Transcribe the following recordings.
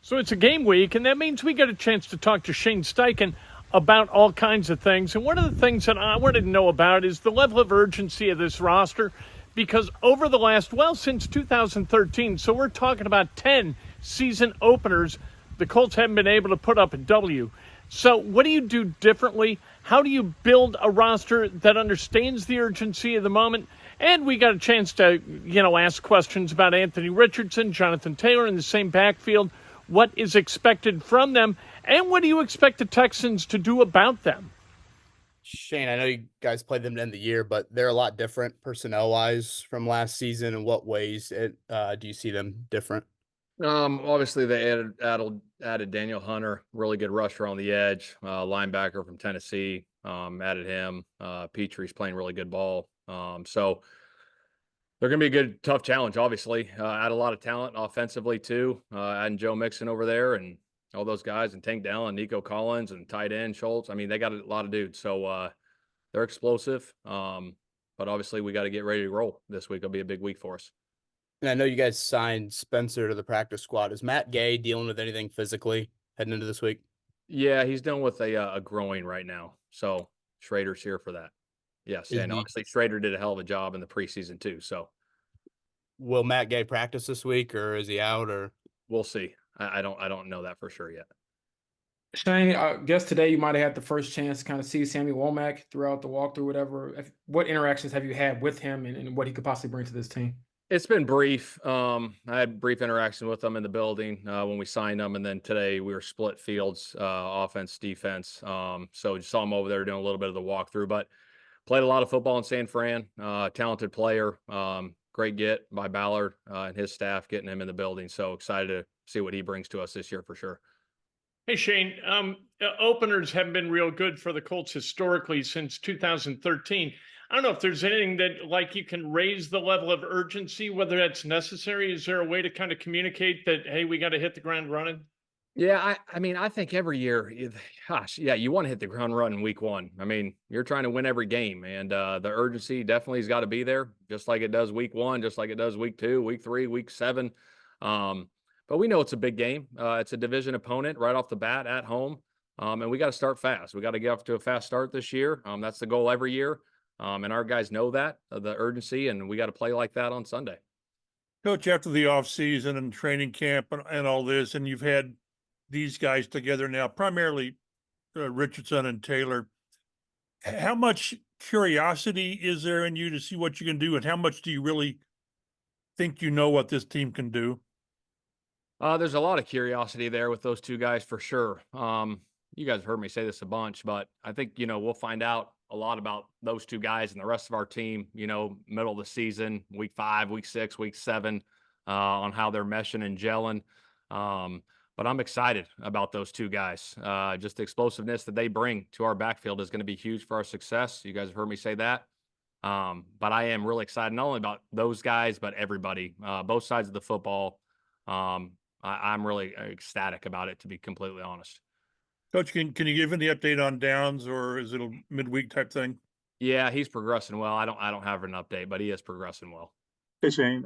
So it's a game week, and that means we get a chance to talk to Shane Steichen about all kinds of things. And one of the things that I wanted to know about is the level of urgency of this roster, because over the last, since 2013, so we're talking about 10 season openers, the Colts haven't been able to put up a W. So what do you do differently? How do you build a roster that understands the urgency of the moment? And we got a chance to, ask questions about Anthony Richardson, Jonathan Taylor in the same backfield. What is expected from them, and what do you expect the Texans to do about them? Shane, I know you guys played them to end the year, but they're a lot different personnel-wise from last season. In what ways do you see them different? Obviously they added Daniel Hunter, really good rusher on the edge, linebacker from Tennessee. Added him. Petrie's playing really good ball. So they're going to be a good, tough challenge, obviously. Add a lot of talent offensively, too. Adding Joe Mixon over there and all those guys, and Tank Dell and Nico Collins and tight end Schultz. I mean, they got a lot of dudes. So they're explosive. But obviously, we got to get ready to roll. This week will be a big week for us. And I know you guys signed Spencer to the practice squad. Is Matt Gay dealing with anything physically heading into this week? Yeah, he's dealing with a groin right now. So Shrader's here for that. Yes, and obviously Shrader did a hell of a job in the preseason too. So will Matt Gay practice this week, or is he out? Or we'll see. I don't know that for sure yet. Shane, I guess today you might have had the first chance to kind of see Sammy Womack throughout the walkthrough, whatever. What interactions have you had with him and what he could possibly bring to this team? It's been brief. I had brief interaction with them in the building when we signed them, and then today we were split fields, offense, defense. So just saw him over there doing a little bit of the walkthrough, but played a lot of football in San Fran. Talented player. Great get by Ballard and his staff getting him in the building. So excited to see what he brings to us this year for sure. Hey, Shane, openers haven't been real good for the Colts historically since 2013. I don't know if there's anything that, you can raise the level of urgency, whether that's necessary. Is there a way to kind of communicate that, hey, we got to hit the ground running? Yeah, I mean, I think every year, you want to hit the ground running week one. I mean, you're trying to win every game, and the urgency definitely has got to be there, just like it does week one, just like it does week 2, week 3, week 7. But we know it's a big game. It's a division opponent right off the bat at home, and we got to start fast. We got to get off to a fast start this year. That's the goal every year, and our guys know that, the urgency, and we got to play like that on Sunday. Coach, after the offseason and training camp and all this, and you've had these guys together now, primarily Richardson and Taylor, how much curiosity is there in you to see what you can do, and how much do you really think you know what this team can do? There's a lot of curiosity there with those two guys for sure. You guys have heard me say this a bunch, but I think, we'll find out a lot about those two guys and the rest of our team, middle of the season, week 5, week 6, week 7, on how they're meshing and gelling. But I'm excited about those two guys. Just the explosiveness that they bring to our backfield is going to be huge for our success. You guys have heard me say that. But I am really excited, not only about those guys, but everybody, both sides of the football. I'm really ecstatic about it, to be completely honest. Coach, can you give any update on Downs, or is it a midweek type thing? Yeah, he's progressing well. I don't have an update, but he is progressing well. Hey, Shane.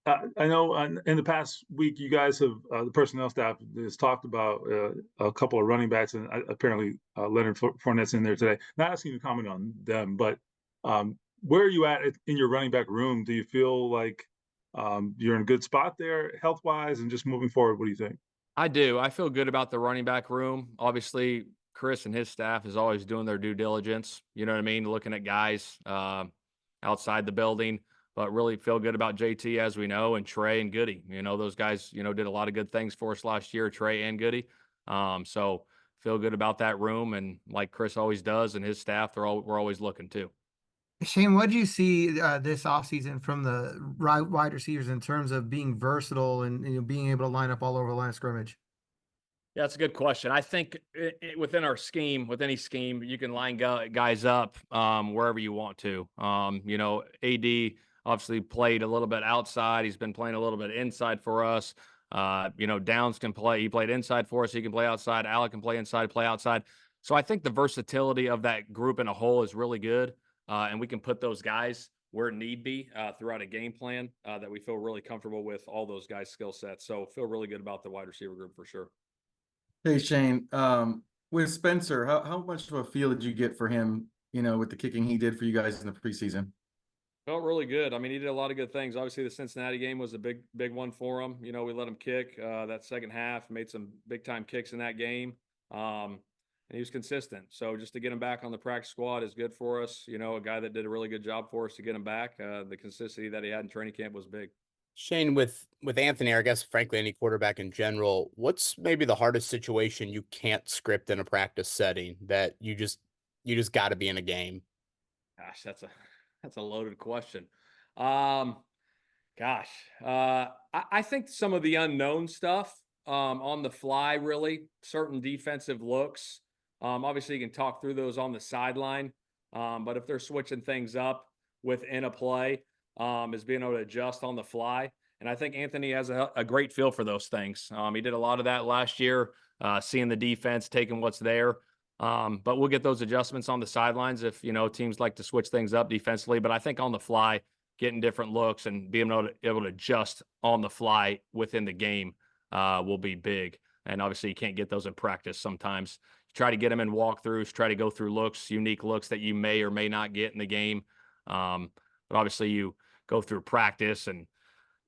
I know in the past week, you guys have the personnel staff has talked about a couple of running backs, and apparently Leonard Fournette's in there today. Not asking you to comment on them, but where are you at in your running back room? Do you feel like you're in a good spot there health-wise, and just moving forward, what do you think? I do. I feel good about the running back room. Obviously, Chris and his staff is always doing their due diligence. You know what I mean? Looking at guys outside the building, but really feel good about JT, as we know, and Trey and Goody. Those guys, did a lot of good things for us last year, Trey and Goody. So feel good about that room. And like Chris always does and his staff, we're always looking too. Shane, what did you see this offseason from the wide receivers in terms of being versatile and being able to line up all over the line of scrimmage? Yeah, that's a good question. I think within our scheme, with any scheme, you can line guys up wherever you want to. AD obviously played a little bit outside. He's been playing a little bit inside for us. Downs can play. He played inside for us. He can play outside. Alec can play inside, play outside. So I think the versatility of that group in a whole is really good. And we can put those guys where need be throughout a game plan that we feel really comfortable with all those guys' skill sets. So feel really good about the wide receiver group for sure. Hey, Shane, with Spencer, how much of a feel did you get for him, with the kicking he did for you guys in the preseason? Felt really good. I mean, he did a lot of good things. Obviously, the Cincinnati game was a big one for him. We let him kick that second half, made some big-time kicks in that game, and he was consistent. So just to get him back on the practice squad is good for us. A guy that did a really good job for us to get him back. The consistency that he had in training camp was big. Shane, with Anthony, or I guess frankly any quarterback in general, what's maybe the hardest situation you can't script in a practice setting that you just got to be in a game? Gosh, that's a loaded question. I think some of the unknown stuff on the fly, really, certain defensive looks. Obviously, you can talk through those on the sideline, but if they're switching things up within a play, is being able to adjust on the fly. And I think Anthony has a great feel for those things. He did a lot of that last year, seeing the defense, taking what's there. But we'll get those adjustments on the sidelines if, teams like to switch things up defensively. But I think on the fly, getting different looks and being able to adjust on the fly within the game will be big. And obviously you can't get those in practice sometimes. You try to get them in walkthroughs, try to go through looks, unique looks that you may or may not get in the game. But obviously you go through practice and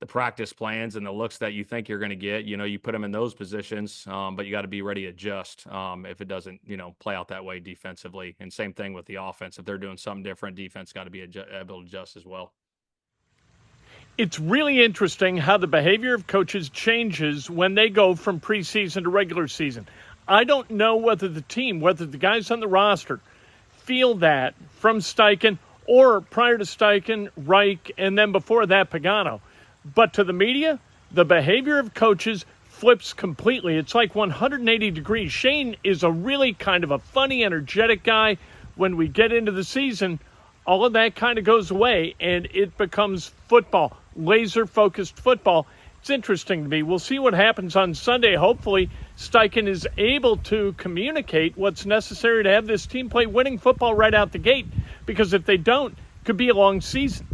the practice plans and the looks that you think you're going to get, you put them in those positions, but you got to be ready to adjust if it doesn't, play out that way defensively. And same thing with the offense. If they're doing something different, defense got to be able to adjust as well. It's really interesting how the behavior of coaches changes when they go from preseason to regular season. I don't know whether the guys on the roster feel that from Steichen or prior to Steichen, Reich, and then before that, Pagano. But to the media, the behavior of coaches flips completely. It's like 180 degrees. Shane is a really kind of a funny, energetic guy. When we get into the season, all of that kind of goes away, and it becomes football, laser-focused football. It's interesting to me. We'll see what happens on Sunday. Hopefully, Steichen is able to communicate what's necessary to have this team play winning football right out the gate, because if they don't, it could be a long season.